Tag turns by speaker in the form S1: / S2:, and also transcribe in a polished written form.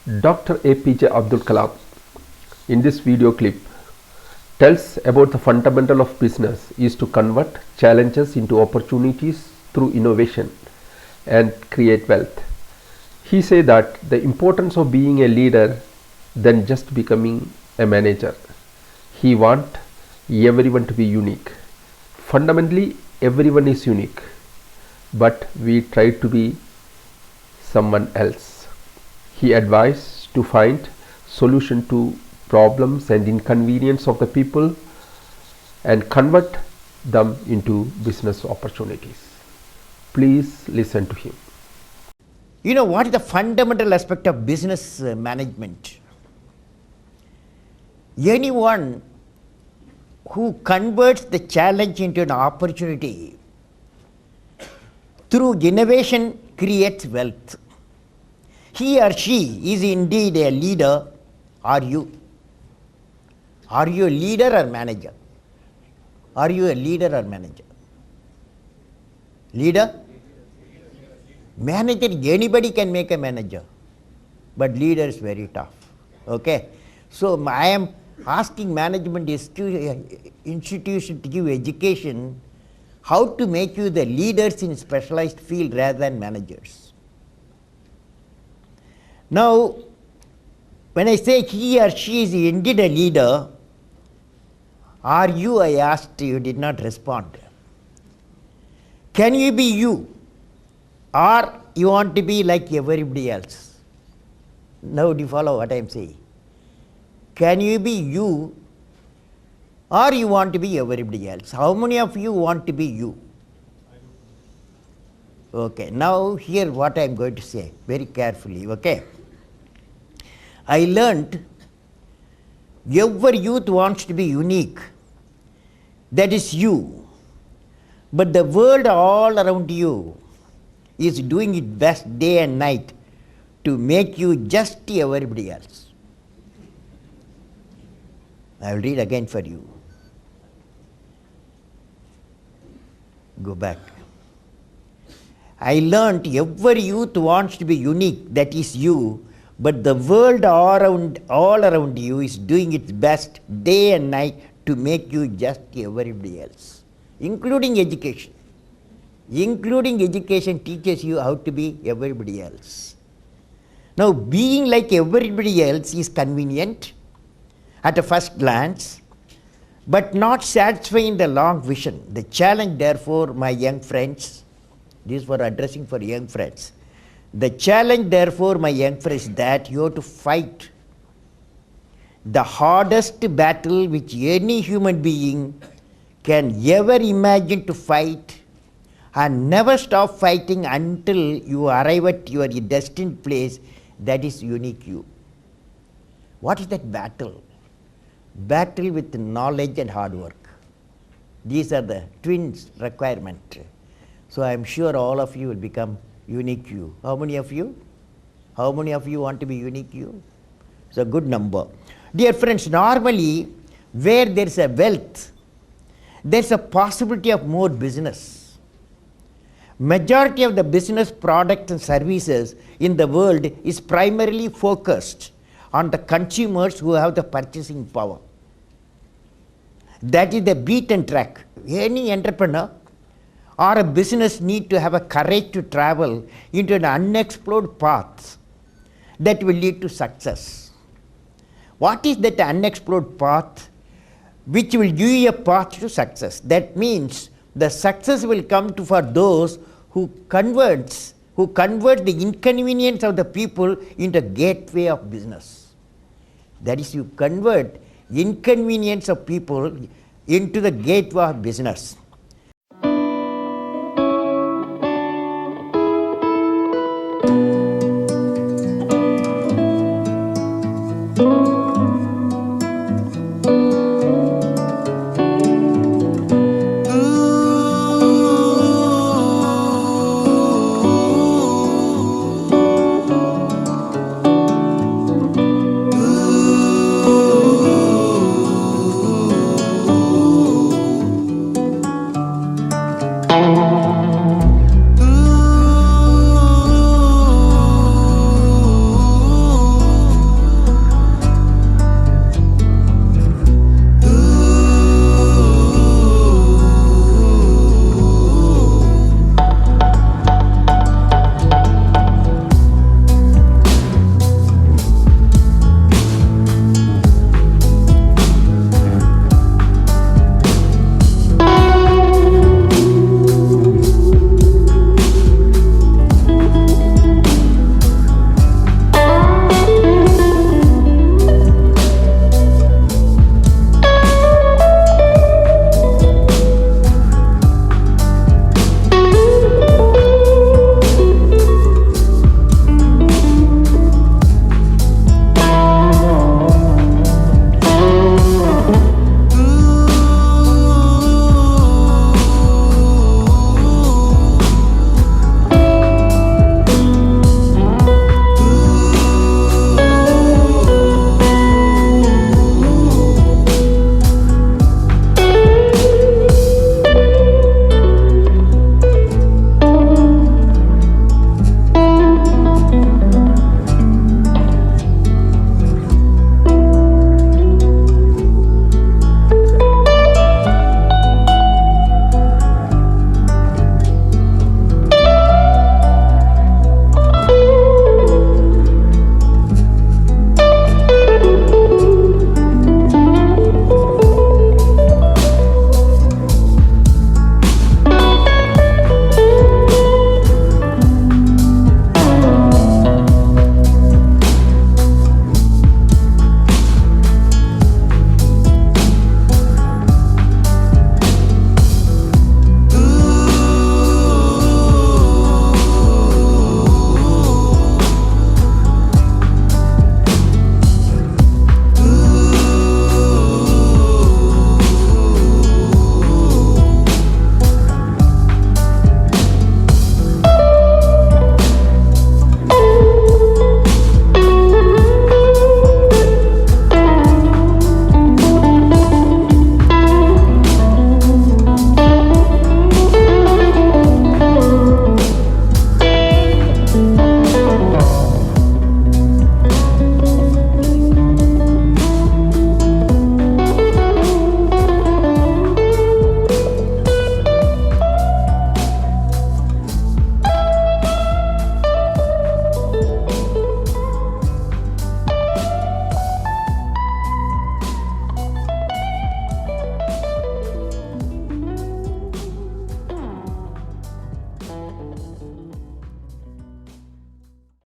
S1: Dr. APJ Abdulkalam in this video clip tells about the fundamental of business is to convert challenges into opportunities through innovation and create wealth. He said that the importance of being a leader than just becoming a manager. He wants everyone to be unique. Fundamentally, everyone is unique, but we try to be someone else. He advised to find solution to problems and inconvenience of the people and convert them into business opportunities. Please listen to him.
S2: You know what is the fundamental aspect of business management? Anyone who converts the challenge into an opportunity through innovation creates wealth. He or she is indeed a leader. Are you? Are you a leader or manager? Are you a leader or manager? Leader? Manager, anybody can make a manager, but leader is very tough. Okay? So I am asking management institution to give education how to make you the leaders in specialized field rather than managers. Now, when I say he or she is indeed a leader, are you, I asked, you did not respond. Can you be you? Or you want to be like everybody else? Now do you follow what I am saying? Can you be you or you want to be everybody else? How many of you want to be you? Okay, now hear what I am going to say very carefully, okay? I learned every youth wants to be unique. That is you. But the world all around you is doing its best day and night to make you just everybody else. I will read again for you. Go back. I learned every youth wants to be unique, that is you, but the world all around you is doing its best day and night to make you just everybody else, including education. Including education teaches you how to be everybody else. Now, being like everybody else is convenient at a first glance, but not satisfying the long vision. The challenge, therefore, my young friends, this for addressing for young friends. The challenge, therefore, my young friends, is that you have to fight the hardest battle which any human being can ever imagine to fight, and never stop fighting until you arrive at your destined place, that is unique you. What is that battle? Battle with knowledge and hard work. These are the twins requirement. So I am sure all of you will become unique you. How many of you? How many of you want to be unique you? It's a good number. Dear friends, normally where there is a wealth, there is a possibility of more business. Majority of the business products and services in the world is primarily focused on the consumers who have the purchasing power. That is the beaten track. Any entrepreneur or a business need to have a courage to travel into an unexplored path that will lead to success. What is that unexplored path which will give you a path to success? That means the success will come to for those who convert the inconvenience of the people into a gateway of business. That is, you convert inconvenience of people into the gateway of business.